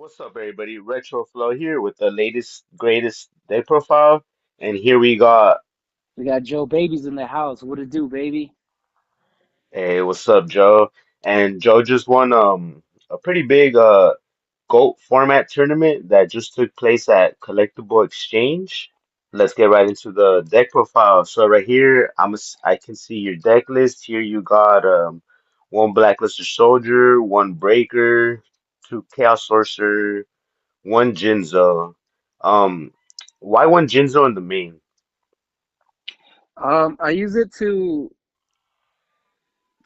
What's up, everybody? Retro Flow here with the latest, greatest day profile. And here we got, We got Joe Babies in the house. What it do, baby? hey, what's up, Joe? And Joe just won a pretty big GOAT format tournament that just took place at Collectible Exchange. Let's get right into the deck profile. So right here, I can see your deck list. Here you got one Blackluster Soldier, one Breaker, two Chaos Sorcerer, one Jinzo. Um, why one Jinzo in the main? I use it to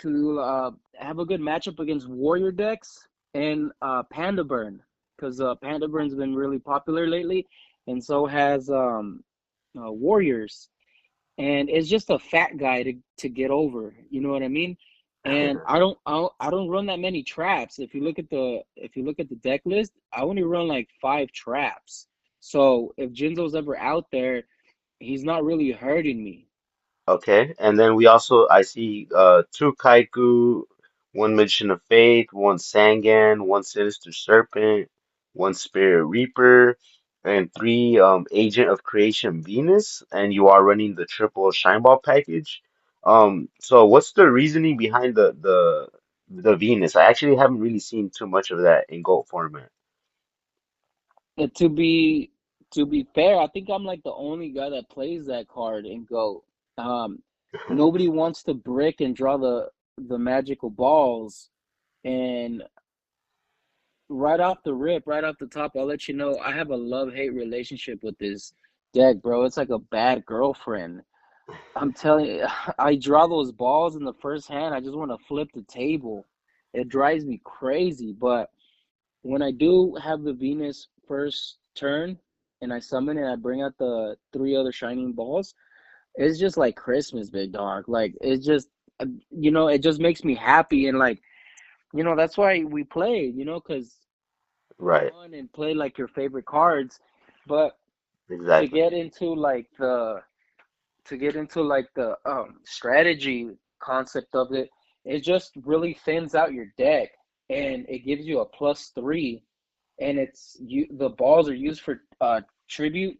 have a good matchup against warrior decks and Panda Burn because Panda Burn's been really popular lately, and so has warriors. And it's just a fat guy to get over. You know what I mean? And I don't run that many traps. If you look at the deck list, I only run like 5 traps. So if Jinzo's ever out there, he's not really hurting me. Okay, and then we also I see two Kaiku, one Magician of Faith, one Sangan, one Sinister Serpent, one Spirit Reaper, and three Agent of Creation Venus, and you are running the triple Shine Ball package. So what's the reasoning behind the Venus? I actually haven't really seen too much of that in Gold format. And to be fair, I think I'm like the only guy that plays that card in Go. Um, Nobody wants to brick and draw the magical balls. And right off the rip, right off the top, I'll let you know I have a love-hate relationship with this deck, bro. It's like a bad girlfriend. I'm telling you, I draw those balls in the first hand. I just want to flip the table. It drives me crazy. But when I do have the Venus first turn and I summon and I bring out the 3 other shining balls, it's just like Christmas, big dog. Like it just makes me happy and like that's why we play. Because Right, fun and play like your favorite cards. But to exactly. get into like the strategy concept of it, it just really thins out your deck and it gives you a +3, and the balls are used for tribute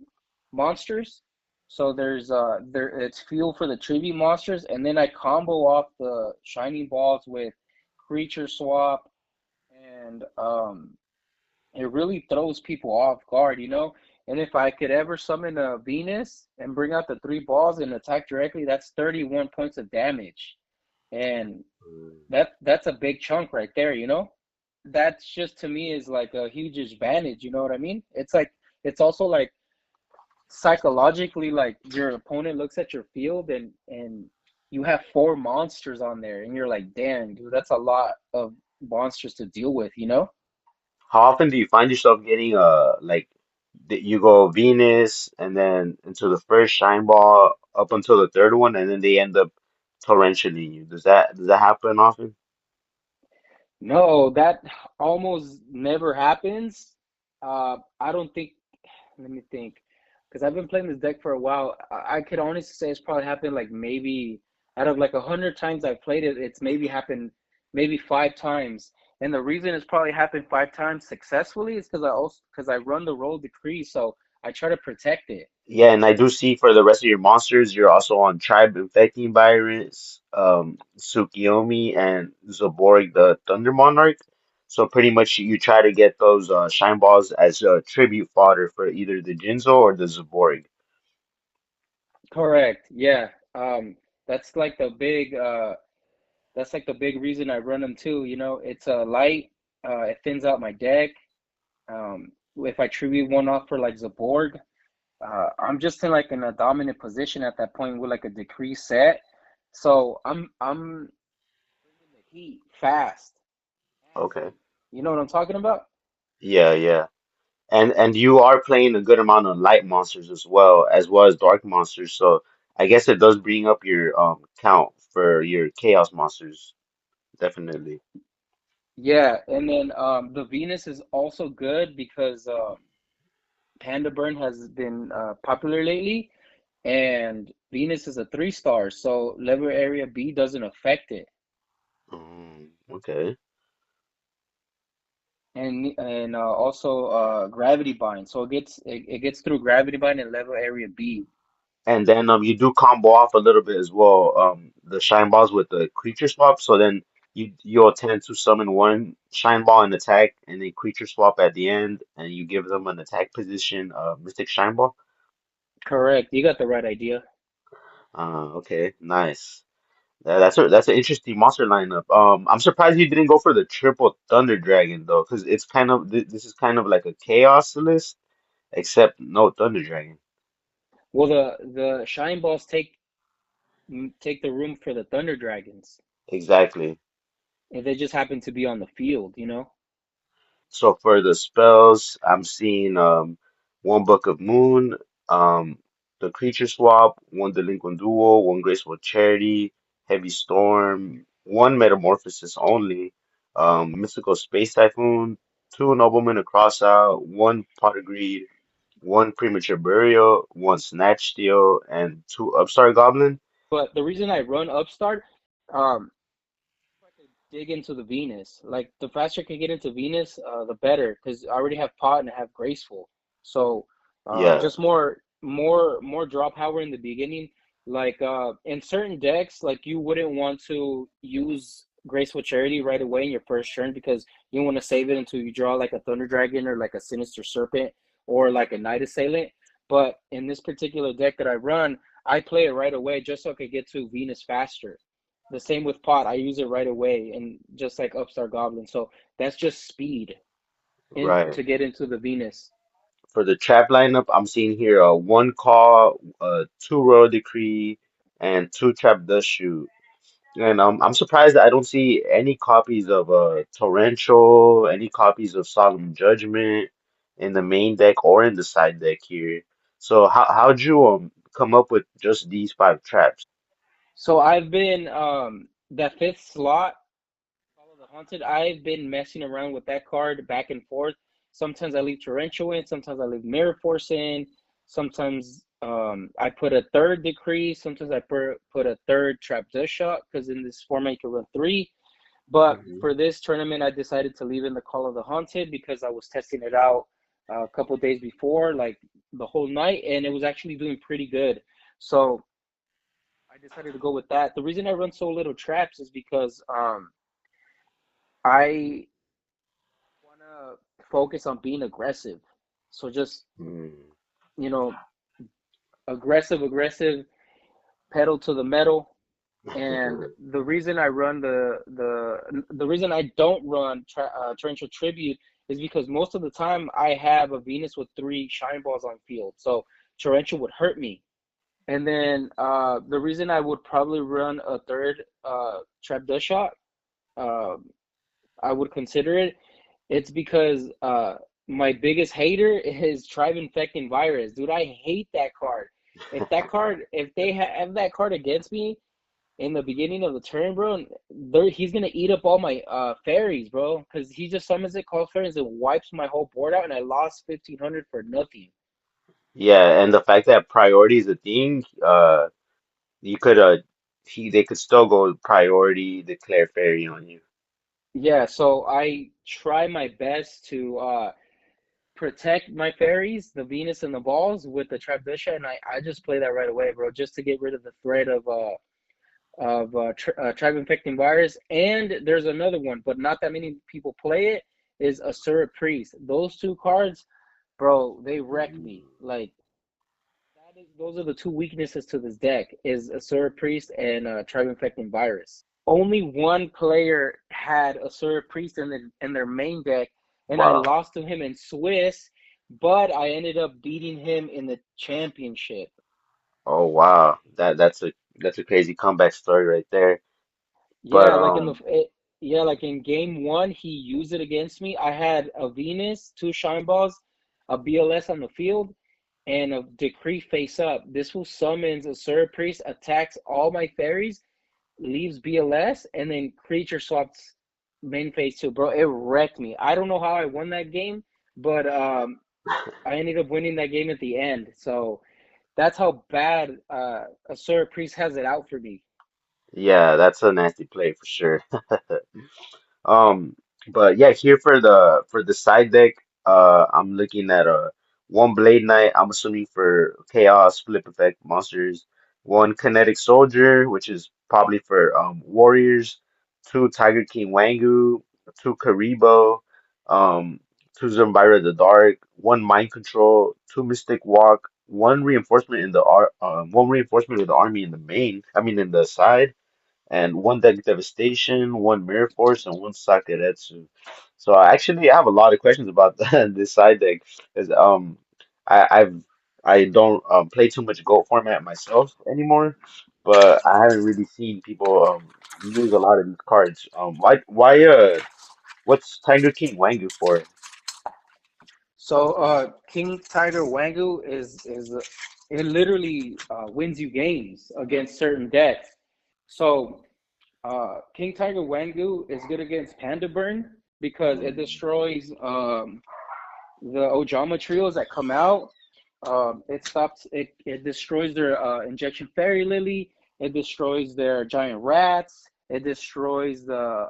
monsters. So it's fuel for the tribute monsters, and then I combo off the shining balls with creature swap, and it really throws people off guard. And if I could ever summon a Venus and bring out the 3 balls and attack directly, that's 31 points of damage. And Mm. that's a big chunk right there. That's just to me is like a huge advantage, you know what I mean? It's also like psychologically, like your opponent looks at your field and you have 4 monsters on there and you're like, damn, dude, that's a lot of monsters to deal with. How often do you find yourself getting like you go Venus and then into the first shine ball up until the third one and then they end up torrentially you? Does that happen often? No, that almost never happens. I don't think. Let me think, because I've been playing this deck for a while. I could honestly say it's probably happened like maybe out of like 100 times I've played it, it's maybe happened maybe 5 times. And the reason it's probably happened 5 times successfully is because I run the roll decree, so I try to protect it. Yeah, and I do see for the rest of your monsters you're also on Tribe Infecting Virus, Tsukiyomi and Zaborg the Thunder Monarch. So pretty much you try to get those shine balls as tribute fodder for either the Jinzo or the Zaborg. Correct. Yeah. That's like the big. That's like the big reason I run them too. It's a light. It thins out my deck. If I tribute one off for like Zaborg, I'm just in a dominant position at that point with like a decree set. So I'm bringing the heat fast. Okay. You know what I'm talking about? Yeah, yeah. And you are playing a good amount of light monsters as well as dark monsters. So I guess it does bring up your count for your chaos monsters, definitely. Yeah, and then the Venus is also good because Panda Burn has been popular lately, and Venus is a 3 star, so level area B doesn't affect it. Okay. and also gravity bind. So it gets through gravity bind and level area B. And then you do combo off a little bit as well. The shine balls with the creature swap. So then you'll tend to summon one shine ball and attack, and then creature swap at the end, and you give them an attack position, Mystic Shine Ball. Correct. You got the right idea. Okay, nice. That's an interesting monster lineup. I'm surprised you didn't go for the triple Thunder Dragon though, because it's kind of this is kind of like a chaos list, except no Thunder Dragon. Well, the shine balls take the room for the Thunder Dragons, Exactly. and they just happen to be on the field, you know. So for the spells, I'm seeing one Book of Moon, the creature swap, one Delinquent Duel, one Graceful Charity, Heavy Storm, one Metamorphosis only, Mystical Space Typhoon, two Noblemen of Crossout, one Pot of Greed, one Premature Burial, one Snatch Steal, and two Upstart Goblin. But the reason I run Upstart, um, I could dig into the Venus. Like the faster I can get into Venus, the better, because I already have Pot and I have Graceful. So Yeah. just more draw power in the beginning. Like in certain decks, like you wouldn't want to use Graceful Charity right away in your first turn because you want to save it until you draw like a Thunder Dragon or like a Sinister Serpent or like a Night Assailant. But in this particular deck that I run, I play it right away just so I could get to Venus faster. The same with Pot. I use it right away and just like Upstart Goblin. So that's just speed in Right. to get into the Venus. For the trap lineup, I'm seeing here one call, two royal decree, and two trap dust shoot. And I'm surprised that I don't see any copies of Torrential, any copies of Solemn Judgment in the main deck or in the side deck here. So how'd you come up with just these five traps? So I've been that fifth slot, Follow the Haunted. I've been messing around with that card back and forth. Sometimes I leave Torrential in, sometimes I leave Mirror Force in, sometimes I put a third decree, sometimes I put a third trap dust shot because in this format you can run three. But Hmm. for this tournament, I decided to leave in the Call of the Haunted because I was testing it out a couple days before, like the whole night, and it was actually doing pretty good. So I decided to go with that. The reason I run so little traps is because I want to focus on being aggressive. So just, Mm. you know, aggressive, pedal to the metal. And the reason I run the reason I don't run torrential tribute is because most of the time I have a Venus with three shine balls on field, so torrential would hurt me. And then the reason I would probably run a third trap dust shot, uh, I would consider it. It's because my biggest hater is Tribe Infecting Virus, dude. I hate that card. If they have that card against me in the beginning of the turn, bro, he's gonna eat up all my fairies, bro, because he just summons it, calls fairies, and wipes my whole board out, and I lost 1,500 for nothing. Yeah, and the fact that priority is a thing, you could they could still go priority declare fairy on you. Yeah, so I try my best to protect my fairies, the Venus and the balls, with the Trapdisha, and I just play that right away, bro, just to get rid of the threat of tribe infecting virus. And there's another one, but not that many people play it. Is Asura Priest. Those two cards, bro, they wreck Mm. me. Like those are the two weaknesses to this deck: is Asura Priest and tribe infecting virus. Only one player had Asura Priest in their main deck, and I Wow. lost to him in Swiss, but I ended up beating him in the championship. Oh wow. That's a crazy comeback story right there. But Yeah, like yeah, like in game one, he used it against me. I had a Venus, two Shine Balls, a BLS on the field, and a Decree face up. This will summons a Serra Priest, attacks all my fairies, leaves BLS, and then creature swaps main phase two. Bro, it wrecked me. I don't know how I won that game, but I ended up winning that game at the end. So that's how bad a Serra Priest has it out for me. yeah, that's a nasty play for sure. Um But yeah, here for the side deck, I'm looking at a one Blade Knight. I'm assuming for Chaos, Flip Effect monsters. One Kinetic Soldier, which is probably for warriors. Two Tiger King Wangu. Two Karibo. Um, two Zumbira the Dark. One Mind Control. Two Mystic Walk. One reinforcement in the one reinforcement of the army in the main. I mean in the side and one deck devastation, one mirror force, and one sakuretsu. So I actually have a lot of questions about this side deck because I've I don't play too much Gold format myself anymore, but I haven't really seen people use a lot of these cards. What's Tiger King Wangu for? So King Tiger Wangu is it literally wins you games against certain decks. So King Tiger Wangu is good against Panda Burn because it Mm, destroys the Ojama trios that come out. It destroys their injection fairy lily. It destroys their giant rats. It destroys the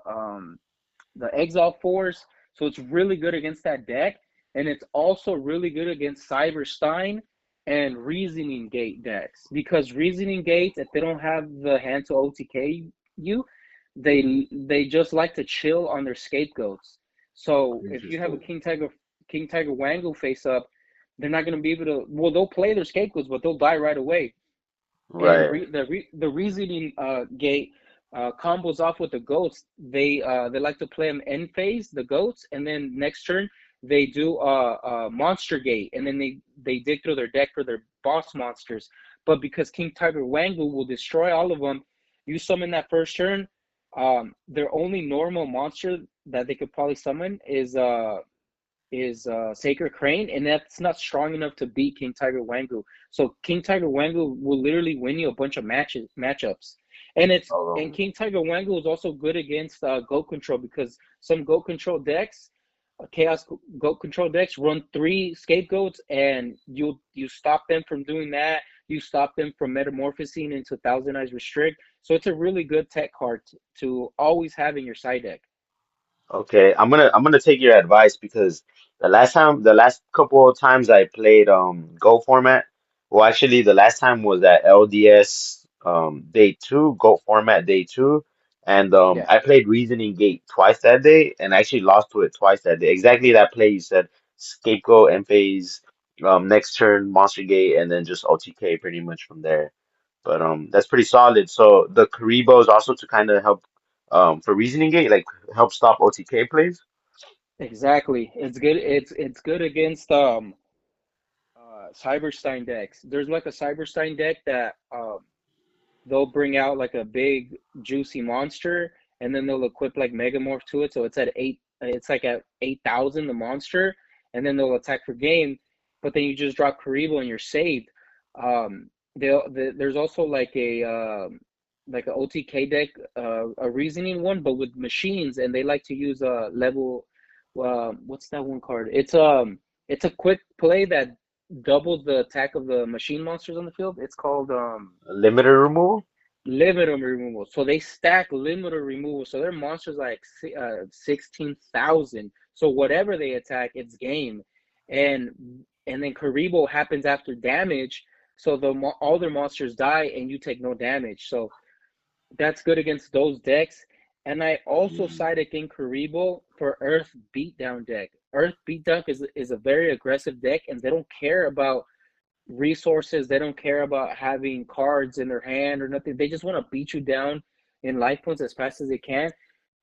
exile force. So it's really good against that deck, and it's also really good against Cyberstein and Reasoning Gate decks because Reasoning Gates, if they don't have the hand to OTK you, they just like to chill on their scapegoats. So if you have a interesting. King Tiger Wango face up, they're not going to be able to. Well, they'll play their scapegoats, but they'll die right away. And Right. the reasoning gate combos off with the goats. They like to play them end phase, the goats, and then next turn they do monster gate, and then they dig through their deck for their boss monsters. But because King Tiger Wangu will destroy all of them, you summon that first turn. Their only normal monster that they could probably summon is Sacred Crane, and that's not strong enough to beat King Tiger Wangu. So King Tiger Wangu will literally win you a bunch of matchups, and Um, King Tiger Wangu is also good against goat control because some goat control decks, chaos goat control decks, run three scapegoats, and you stop them from doing that. You stop them from metamorphosing into Thousand Eyes Restrict. So it's a really good tech card to always have in your side deck. Okay, I'm gonna take your advice because the last couple of times I played Go format, well actually the last time was at LDS day two, Go format day two, and Yeah. I played Reasoning Gate twice that day and I actually lost to it twice that day. Exactly that play you said, scapegoat, end phase, next turn, Monster Gate, and then just OTK pretty much from there. But that's pretty solid. So the Karibo is also to kind of help for Reasoning Gate, like help stop OTK plays. Exactly. It's good. It's good against Cyberstein decks. There's like a Cyberstein deck that they'll bring out like a big juicy monster, and then they'll equip like Megamorph to it. So it's at eight. It's like at 8,000 the monster, and then they'll attack for game. But then you just drop Karibo and you're saved. There's also like a OTK deck, a reasoning one, but with machines, and they like to use a level. What's that one card? It's a quick play that doubles the attack of the machine monsters on the field. It's called Limiter removal. limiter removal. So they stack limiter removal. So their monsters like 16,000. So whatever they attack, it's game. And and then Karibo happens after damage. So all their monsters die and you take no damage. So that's good against those decks. And I also Mm, side against Karibo for Earth Beatdown deck. Earth Beatdown is a very aggressive deck, and they don't care about resources. They don't care about having cards in their hand or nothing. They just want to beat you down in life points as fast as they can.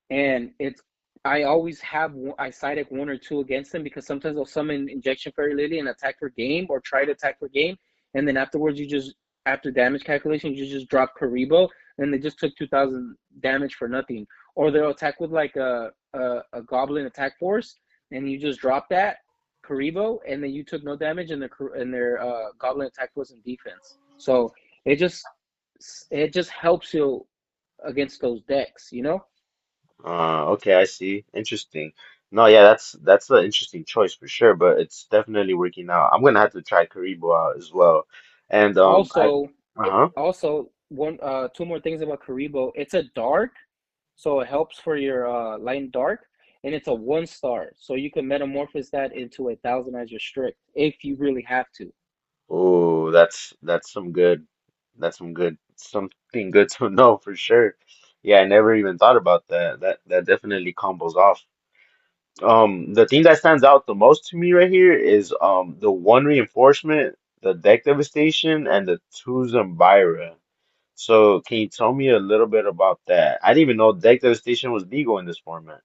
And it's I always have I side deck one or two against them because sometimes they'll summon Injection Fairy Lily and attack for game or try to attack for game, and then afterwards you just after damage calculation you just drop Karibo and they just took 2,000 damage for nothing. Or they'll attack with like a Goblin attack force and you just drop that Karibo and then you took no damage in their Goblin attack force and defense. So it just it just helps you against those decks, you know. okay, I see. Interesting. No, yeah, that's an interesting choice for sure, but it's definitely working out. I'm gonna have to try Karibo out as well. And Also, uh-huh. also one two more things about Karibo. It's a dark, so it helps for your light and dark. and it's a 1 star. So you can metamorphose that into a thousand as your strict if you really have to. Oh, that's some good. That's something good to know for sure. Yeah, I never even thought about that. That definitely combos off. The thing that stands out the most to me right here is the one reinforcement, the deck devastation, and the two Zambira. So can you tell me a little bit about that? I didn't even know deck devastation was legal in this format.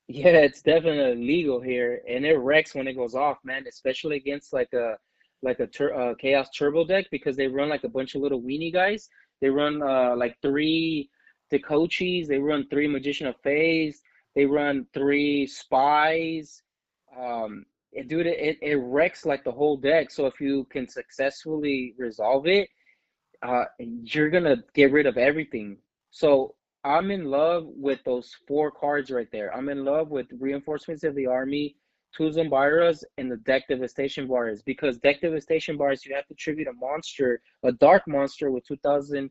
Yeah, it's definitely legal here, and it wrecks when it goes off, man. Especially against like a chaos turbo deck because they run like a bunch of little weenie guys. They run like three Dekochis, they run three Magician of Phase, they run three Spies. Dude, it wrecks like the whole deck. So if you can successfully resolve it, you're gonna get rid of everything. So I'm in love with those 4 cards right there. I'm in love with reinforcements of the army, two Zombiras, and the deck devastation bars. Because deck devastation bars, you have to tribute a monster, a dark monster with 2,000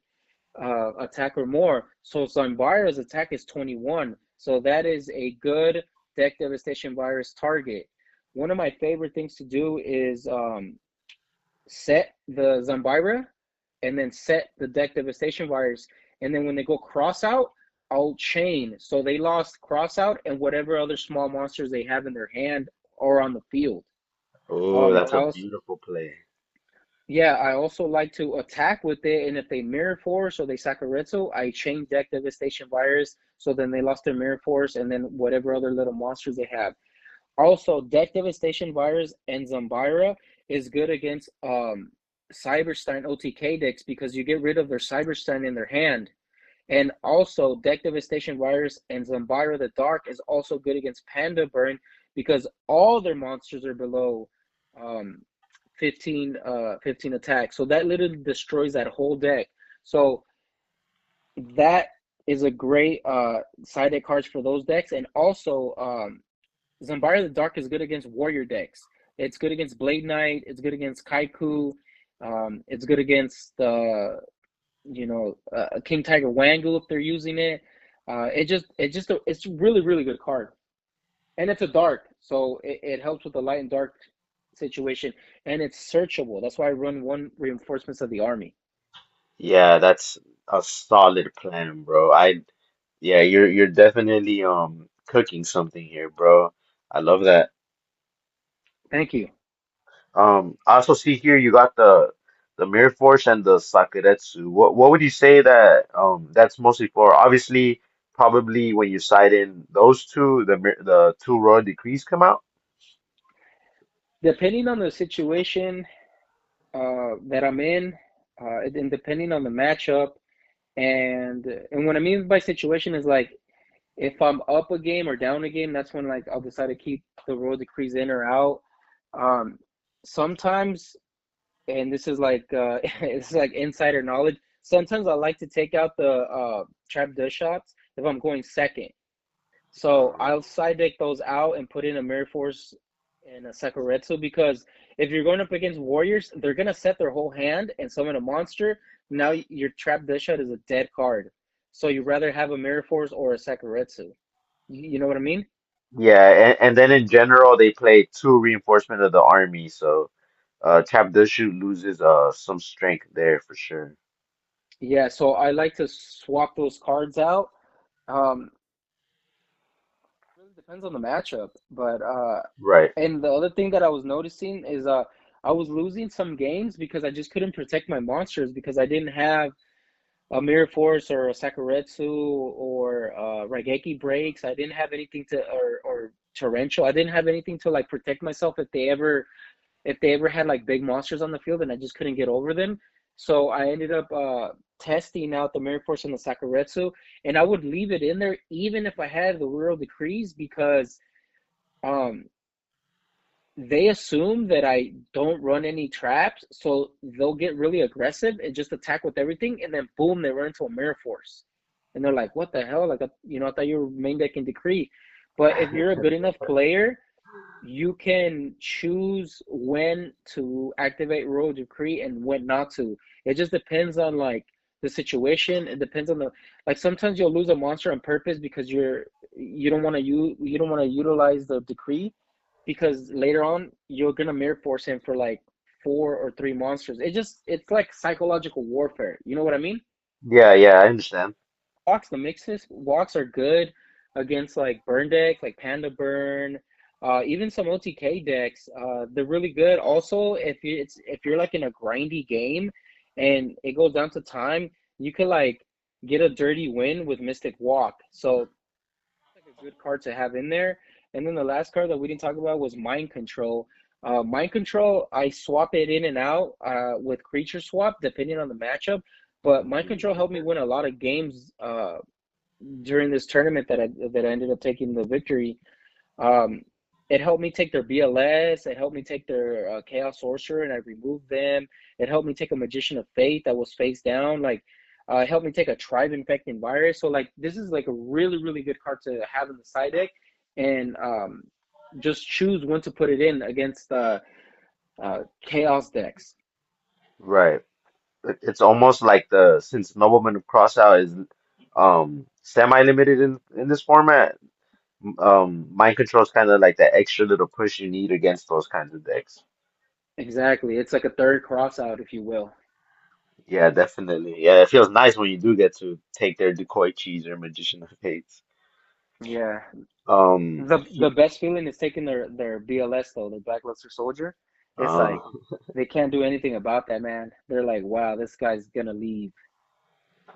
attack or more. So Zombira's attack is 21. So that is a good deck devastation virus target. One of my favorite things to do is set the Zambira and then set the deck devastation virus. And then when they go cross out, I'll chain. So they lost cross out and whatever other small monsters they have in their hand or on the field. Oh, that's I a also beautiful play. Yeah, I also like to attack with it, and if they mirror force or they Sakaretsu, I chain deck devastation virus. So then they lost their mirror force, and then whatever other little monsters they have. Also, deck devastation virus and Zambira is good against Cyberstein OTK decks because you get rid of their Cyberstein in their hand. And also, deck devastation virus and Zambira the Dark is also good against Panda Burn because all their monsters are below um, 15 attacks. So that literally destroys that whole deck. So that is a great side deck cards for those decks. And also, Zambara the Dark is good against warrior decks. It's good against Blade Knight. It's good against Kaiku. It's good against King Tiger Wangu if they're using it. It's a really really good card, and it's a dark, so it helps with the light and dark situation, and it's searchable. That's why I run one reinforcements of the army. Yeah, that's a solid plan, bro. Yeah, you're definitely cooking something here, bro. I love that. Thank you. I also see here you got the Mirror Force and the Sakuretsu. What would you say that that's mostly for? Obviously, probably when you side in those two, the two Royal Decrees come out. Depending on the situation that I'm in, and depending on the matchup, and what I mean by situation is like if I'm up a game or down a game, that's when like I'll decide to keep the royal decrees in or out. Um, Sometimes, and this is like this is like insider knowledge. Sometimes I like to take out the trap dust shots if I'm going second. So I'll side deck those out and put in a Mirror Force and a Sakaretsu because if you're going up against Warriors, they're gonna set their whole hand and summon a monster. Now your Trap Death Shot is a dead card. So you'd rather have a Mirror Force or a Sakaretsu. You know what I mean? Yeah, and then in general they play two reinforcement of the army, so Tabdushu loses some strength there for sure. Yeah, so I like to swap those cards out. Um, really depends on the matchup, but Right. and the other thing that I was noticing is I was losing some games because I just couldn't protect my monsters because I didn't have a Mirror Force or a Sakuretsu or Raigeki breaks. I didn't have anything to or Torrential. I didn't have anything to like protect myself if they ever had like big monsters on the field and I just couldn't get over them. So I ended up testing out the Mirror Force and the Sakuretsu, and I would leave it in there even if I had the World Decrees because um they assume that I don't run any traps, so they'll get really aggressive and just attack with everything, and then boom, they run into a mirror force, and they're like, "What the hell?" Like, I thought you were main decking decree, but if you're a good enough player, you can choose when to activate Royal Decree and when not to. It just depends on like the situation. It depends on the like sometimes you'll lose a monster on purpose because you don't want to you don't want to utilize the decree because later on you're gonna mirror force him for like four or three monsters. It's like psychological warfare. You know what I mean? Yeah, yeah, I understand. The mixes walks are good against like burn decks, like Panda Burn, even some OTK decks. They're really good. Also, if you're like in a grindy game and it goes down to time, you could like get a dirty win with Mystic Walk. So like a good card to have in there. And then the last card that we didn't talk about was Mind Control. Mind Control, I swap it in and out with Creature Swap depending on the matchup. But Mind Control helped me win a lot of games during this tournament that I ended up taking the victory. Um, it helped me take their BLS. It helped me take their Chaos Sorcerer, and I removed them. It helped me take a Magician of Fate that was face down. Like, it helped me take a Tribe Infecting Virus. So, like, this is like a really, really good card to have in the side deck, and just choose when to put it in against Chaos decks. Right. It's almost like the since Nobleman of Crossout is semi-limited in this format, mind control is kind of like that extra little push you need against those kinds of decks. Exactly. It's like a third crossout, if you will. Yeah, definitely. Yeah, it feels nice when you do get to take their decoy cheese or magician of fates. Yeah. The He, best feeling is taking their BLS though, their Blackluster Soldier. It's uh, like they can't do anything about that, man. They're like, wow, this guy's gonna leave.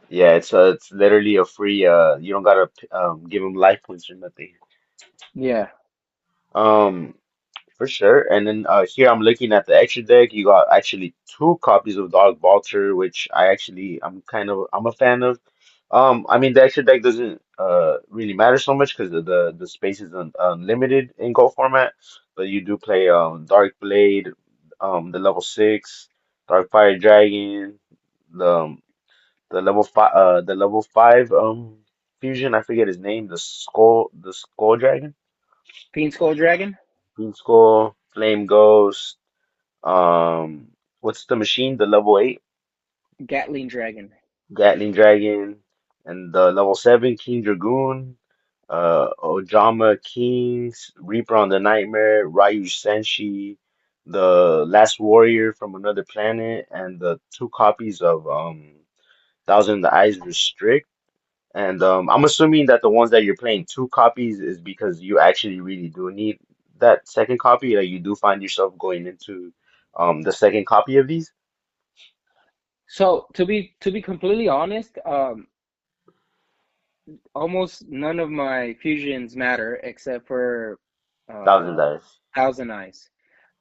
yeah, it's literally a free you don't gotta give him life points or nothing. Yeah. Um, For sure. And then here I'm looking at the extra deck. You got actually two copies of Dog Vulture, which I'm a fan of. I mean the extra deck doesn't really matter so much because the space is unlimited in Go format, but you do play Dark Blade, the level 6, Dark Fire Dragon, the the level 5 fusion. I forget his name. The Skull Dragon, Fiend Skull Dragon, Green Skull, Flame Ghost. What's the machine? The level 8 Gatling Dragon, Gatling Dragon, and the level 7 King Dragoon, Ojama Kings, Reaper on the Nightmare, Ryu Senshi, the Last Warrior from Another Planet, and the two copies of Thousand in the Eyes Restrict. And I'm assuming that the ones that you're playing two copies is because you actually really do need that second copy. Like you do find yourself going into the second copy of these. So to be completely honest, almost none of my fusions matter except for Thousand uh, Eyes. Thousand Eyes.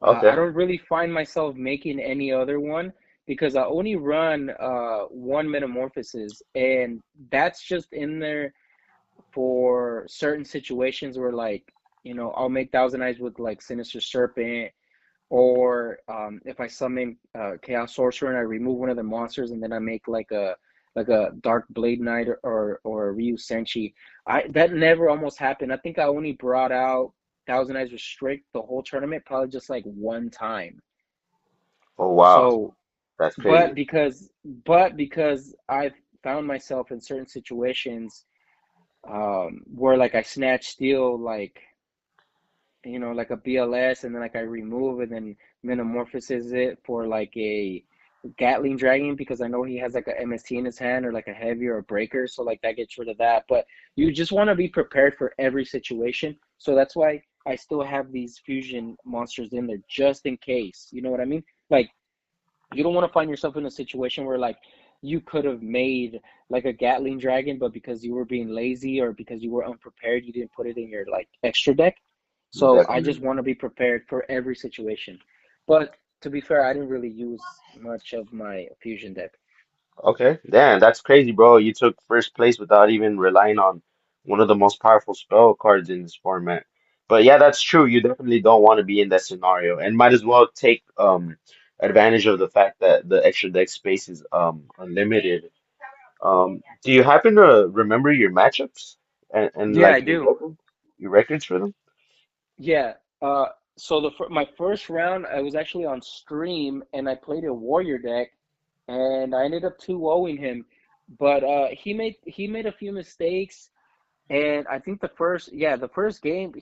I Okay. don't really find myself making any other one because I only run one Metamorphosis, and that's just in there for certain situations where like I'll make Thousand Eyes with like Sinister Serpent, or if I summon Chaos Sorcerer and I remove one of the monsters and then I make like a Dark Blade Knight or a Ryu Senshi. I That never almost happened. I think I only brought out Thousand Eyes Restrict the whole tournament probably just like one time. Oh wow, So that's but crazy. because I've found myself in certain situations where like I snatch steal like like a BLS, and then like I remove and then metamorphoses it for like a Gatling Dragon because I know he has like a MST in his hand or like a heavy or a breaker, so like that gets rid of that. But you just want to be prepared for every situation, so that's why I still have these fusion monsters in there just in case. You know what I mean? Like you don't want to find yourself in a situation where like you could have made like a Gatling Dragon, but because you were being lazy or because you were unprepared, you didn't put it in your like extra deck. So I just Definitely. want to be prepared for every situation. But to be fair, I didn't really use much of my fusion deck. Okay. Damn, that's crazy, bro. You took first place without even relying on one of the most powerful spell cards in this format. But yeah, that's true. You definitely don't want to be in that scenario and might as well take advantage of the fact that the extra deck space is unlimited. Do you happen to remember your matchups and Yeah, I like do. your records for them? Yeah. Uh, so my first round, I was actually on stream and I played a warrior deck, and I ended up 2-0ing him. But he made a few mistakes, and I think the first game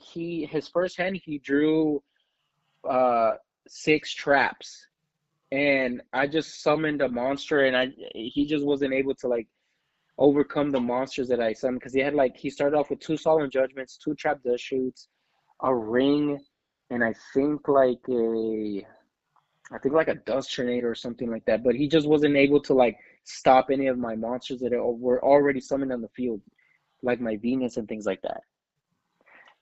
his first hand he drew uh 6 traps, and I just summoned a monster, and he just wasn't able to like overcome the monsters that I summoned because he started off with 2 solemn judgments, 2 trap dust shoots, a ring, and I think like a dust tornado or something like that. But he just wasn't able to like stop any of my monsters that were already summoned on the field, like my Venus and things like that.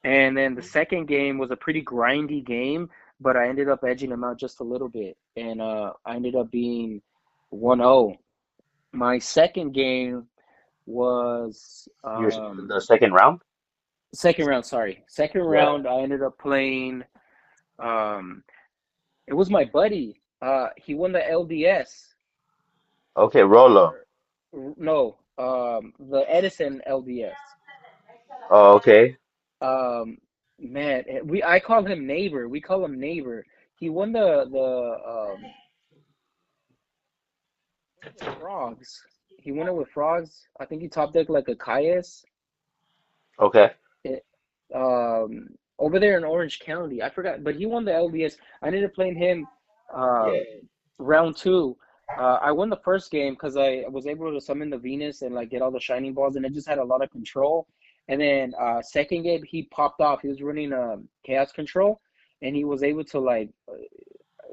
And then the second game was a pretty grindy game, but I ended up edging him out just a little bit, and I ended up being 1-0. My second game was Your the second round? second round. Sorry, second Yeah. round. I ended up playing. Um, it was my buddy. He won the LDS. Okay, Rolo. Or no, the Edison LDS. Oh, okay. Um, man, I call him neighbor. We call him neighbor. He won the frogs. He won it with frogs. I think he top decked like a Caius. Okay. It, over there in Orange County. I forgot, but he won the LDS. I ended up playing him Yeah. round two. I won the first game because I was able to summon the Venus and like get all the shining balls, and it just had a lot of control. And then second game, he popped off. He was running chaos control, and he was able to like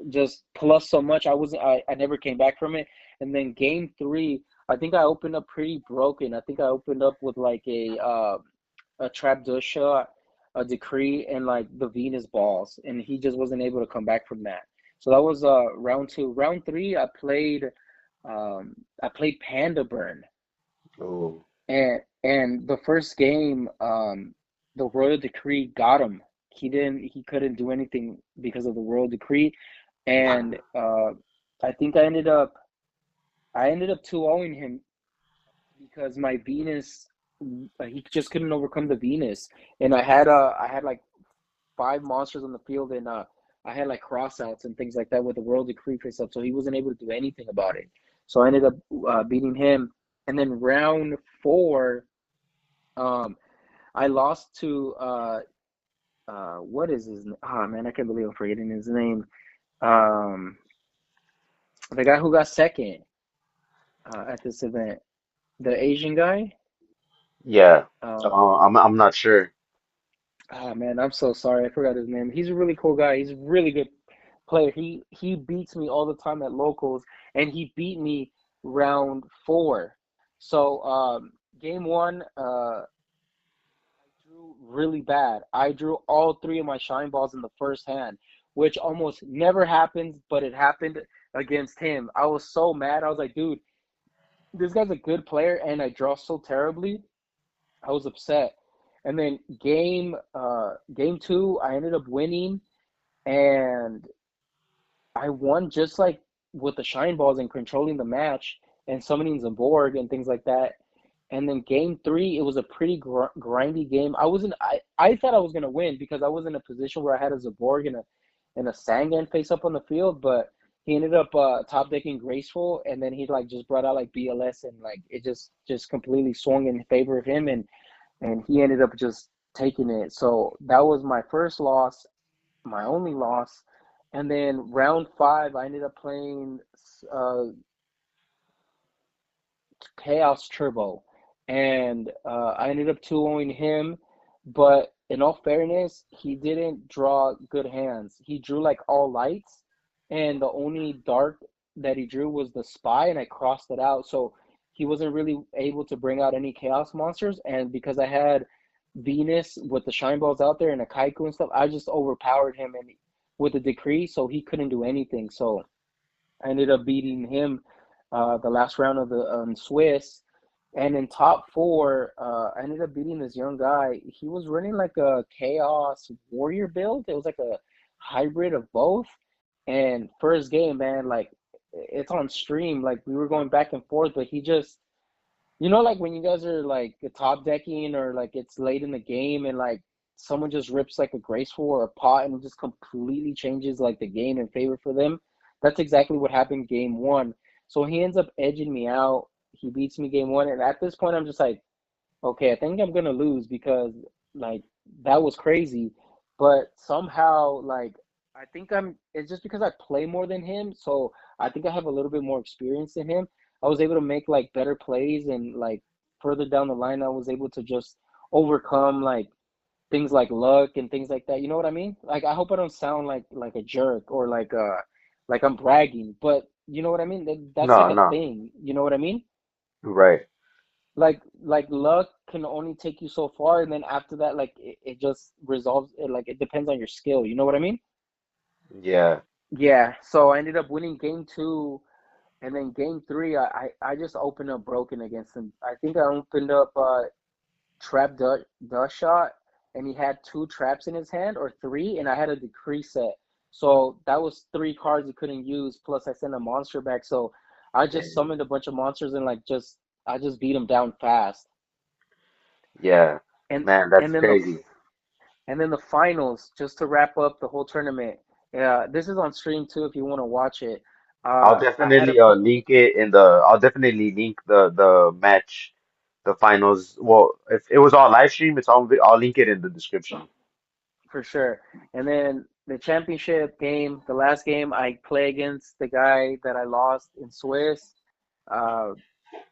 just plus so much. I never came back from it. And then game three, I think I opened up pretty broken. I think I opened up with like a trap dosha, a decree, and like the Venus balls, and he just wasn't able to come back from that. So that was round two. Round three, I played Panda Burn, Oh. and the first game, the Royal Decree got him. He couldn't do anything because of the Royal Decree, and I think I ended up 2-0ing him because my Venus, he just couldn't overcome the Venus, and I had like 5 monsters on the field, and I had like crossouts and things like that with the World Decree face up, so he wasn't able to do anything about it. So I ended up beating him, and then round four, um, I lost to what is his name? Oh man, I can't believe I'm forgetting his name. Um, the guy who got second at this event, the Asian guy. Yeah. Uh, I'm not sure. man, I'm so sorry. I forgot his name. He's a really cool guy. He's a really good player. He beats me all the time at locals, and he beat me round four. So game one, I drew really bad. I drew all 3 of my shine balls in the first hand, which almost never happens, but it happened against him. I was so mad. I was like, dude, this guy's a good player, and I draw so terribly. I was upset. And then game two, I ended up winning, and I won just like with the shine balls and controlling the match and summoning Zaborg and things like that. And then game three, it was a pretty grindy game. I thought I was gonna win because I was in a position where I had a Zaborg and a Sangan face up on the field, but he ended up top decking Graceful, and then he like just brought out like BLS, and like it just completely swung in favor of him, and he ended up just taking it. So that was my first loss, my only loss. And then round five, I ended up playing uh, Chaos Turbo, and I ended up 2-0ing him. But in all fairness, he didn't draw good hands. He drew like all lights, and the only dark that he drew was the spy, and I crossed it out. So he wasn't really able to bring out any chaos monsters. And because I had Venus with the shine balls out there and a Kaiku and stuff, I just overpowered him and with the decree, so he couldn't do anything. So I ended up beating him the last round of the Swiss. And in top four, I ended up beating this young guy. He was running like a Chaos Warrior build. It was like a hybrid of both. And first game, man, like it's on stream. Like we were going back and forth, but he just, like when you guys are like top decking or like it's late in the game and like someone just rips like a graceful or a pot and it just completely changes like the game in favor for them. That's exactly what happened game one. So he ends up edging me out. He beats me game one, and at this point, I'm just like, okay, I think I'm gonna lose because like that was crazy. But somehow, like I think I'm. It's just because I play more than him, so I think I have a little bit more experience than him. I was able to make like better plays, and like further down the line, I was able to just overcome like things like luck and things like that. You know what I mean? Like I hope I don't sound like a jerk or like I'm bragging, but you know what I mean? That's like No, a no. thing. You know what I mean? Right. Like luck can only take you so far, and then after that, like it just resolves. Like it depends on your skill. You know what I mean? Yeah. Yeah. So I ended up winning game two, and then game three, I just opened up broken against him. I think I opened up trap the shot, and he had two traps in his hand or three, and I had a decree set. So that was three cards he couldn't use. Plus, I sent a monster back. So I just And summoned a bunch of monsters and like just I just beat him down fast. yeah. And Man, that's and then the crazy. and then the finals, just to wrap up the whole tournament. This is on stream too if you want to watch it. I'll I had a definitely pl- link it in the I'll definitely link the match, the finals. Well, if it was on live stream, I'll link it in the description. for sure. And then the championship game, the last game, I play against the guy that I lost in Swiss. Uh,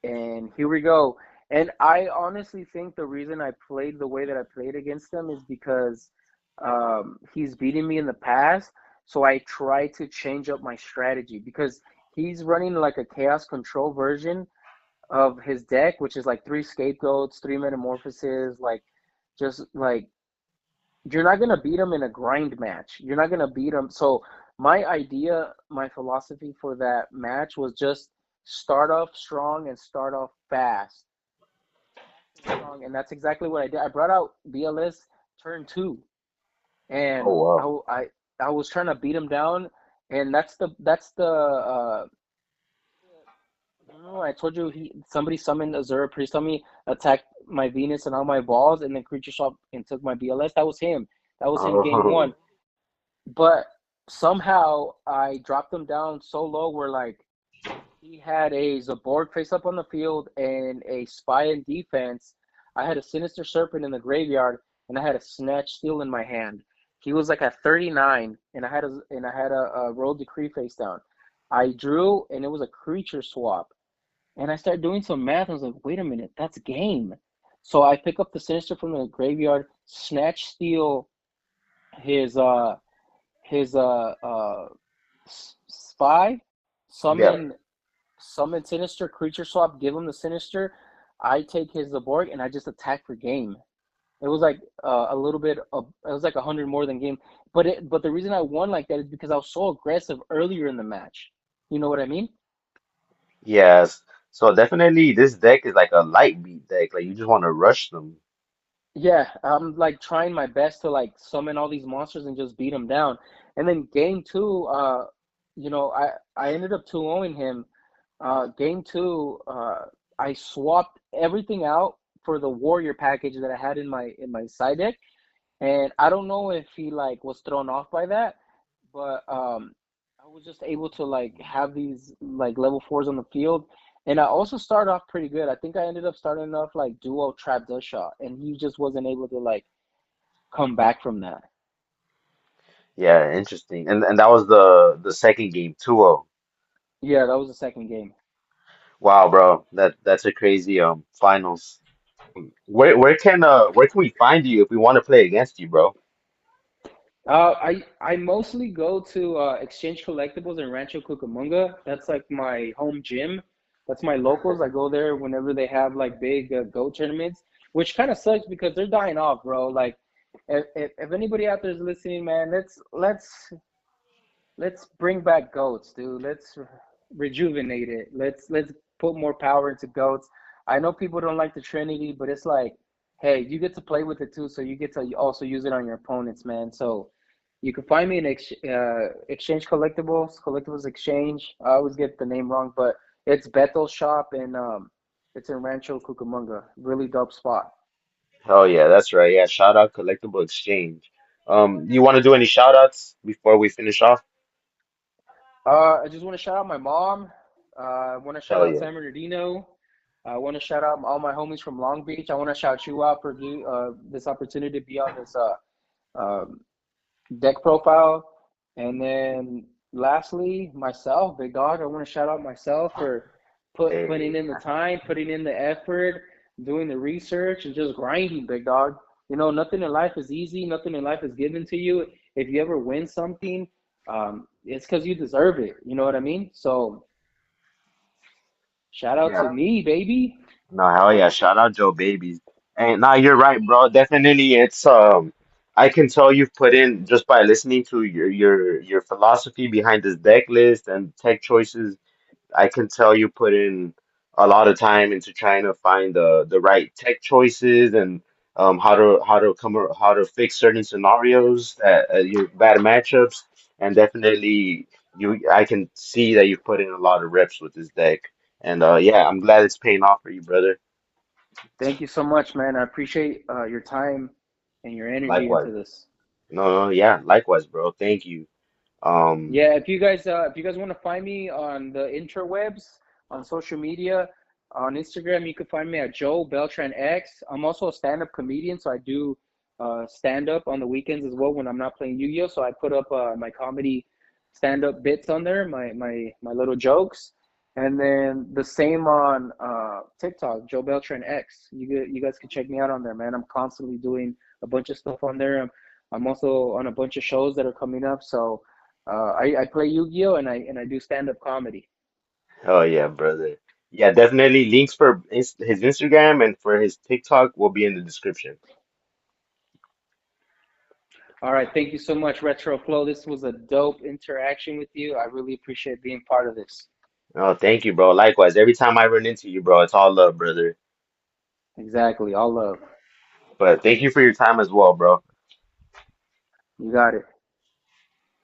and here we go. And I honestly think the reason I played the way that I played against him is because he's beaten me in the past. So I try to change up my strategy because he's running like a chaos control version of his deck, which is like three scapegoats, three metamorphoses, like just like you're not gonna beat him in a grind match. You're not gonna beat him. So my idea, my philosophy for that match was just start off strong and start off fast, fast and strong, and that's exactly what I did. I brought out BLS turn two, and Oh wow. I was trying to beat him down, and that's the remember when I told you somebody summoned Azura Priest on me, attacked my Venus and all my balls, and then creature shop and took my BLS. That was him. That was him game one. Oh But somehow I dropped him down so low where like he had a Zaborg face up on the field and a spy in defense. I had a Sinister Serpent in the graveyard, and I had a Snatch Steel in my hand. He was like at 39, and I had a Royal Decree face down. I drew, and it was a creature swap. And I started doing some math. I was like, wait a minute, that's game. So I pick up the Sinister from the graveyard, Snatch Steel his uh his spy, yeah. summon Sinister, creature swap, give him the Sinister. I take his Zaborg and I just attack for game. It was like a little bit of, it was like 100 more than game. But the reason I won like that is because I was so aggressive earlier in the match. You know what I mean? Yes. So definitely this deck is like a light beat deck. Like you just want to rush them. Yeah, I'm like trying my best to like summon all these monsters and just beat them down. And then game two, I ended up 2-0ing him. Game two, I swapped everything out for the warrior package that I had in my side deck, and I don't know if he like was thrown off by that, but I was just able to like have these like level fours on the field, and I also started off pretty good. I think I ended up starting off like duo trap dust shot, and he just wasn't able to like come back from that. Yeah, interesting. And that was the second game, 2-0. Yeah, that was the second game. Wow, bro. That's a crazy finals. Where can we find you if we want to play against you, bro? I mostly go to Exchange Collectibles in Rancho Cucamonga. That's like my home gym. That's my locals. I go there whenever they have like big goat tournaments, which kind of sucks because they're dying off, bro. Like, if anybody out there is listening, man, let's bring back goats, dude. Let's rejuvenate it. Let's put more power into goats. I know people don't like the Trinity, but it's like, hey, you get to play with it too, so you get to also use it on your opponents, man. So you can find me in Exchange Collectibles Exchange. I always get the name wrong, but it's Bethel's shop, and it's in Rancho Cucamonga. Really dope spot. Oh yeah, that's right. Yeah, shout out Collectible Exchange. You want to do any shout outs before we finish off? I just want to shout out my mom. I want to shout Hell out yeah. San Bernardino. I want to shout out all my homies from Long Beach. I want to shout you out for this opportunity to be on this um, deck profile. And then lastly, myself, big dog. I want to shout out myself for putting Hey, in the time, putting in the effort, doing the research, and just grinding, big dog. You know, nothing in life is easy. Nothing in life is given to you. If you ever win something, it's because you deserve it. You know what I mean? So shout out to yeah. me, baby. No, hell yeah. Shout out Joe Babies. And nah, you're right, bro. Definitely it's I can tell you've put in just by listening to your philosophy behind this deck list and tech choices. I can tell you put in a lot of time into trying to find the right tech choices and how to fix certain scenarios that your bad matchups, and definitely you I can see that you've put in a lot of reps with this deck, and yeah, I'm glad it's paying off for you, brother. Thank you so much, man. I appreciate your time and your energy Likewise. into this. No, no, yeah, likewise, bro. Thank you. Um, Yeah, if you guys want to find me on the interwebs, on social media, on Instagram, you can find me at Joe Beltran X. I'm also a stand-up comedian, so I do stand-up on the weekends as well when I'm not playing Yu-Gi-Oh. So I put up my comedy stand-up bits on there, my little jokes, and then the same on TikTok, Joe Beltran X. You guys can check me out on there, man. I'm constantly doing a bunch of stuff on there. I'm also on a bunch of shows that are coming up, so. I play Yu-Gi-Oh and I do stand-up comedy. oh yeah, brother. Yeah, definitely links for his Instagram and for his TikTok will be in the description. All right, thank you so much, Retro Flow. This was a dope interaction with you. I really appreciate being part of this. Oh, thank you, bro. Likewise, every time I run into you, bro, it's all love, brother. Exactly, all love. But thank you for your time as well, bro. You got it.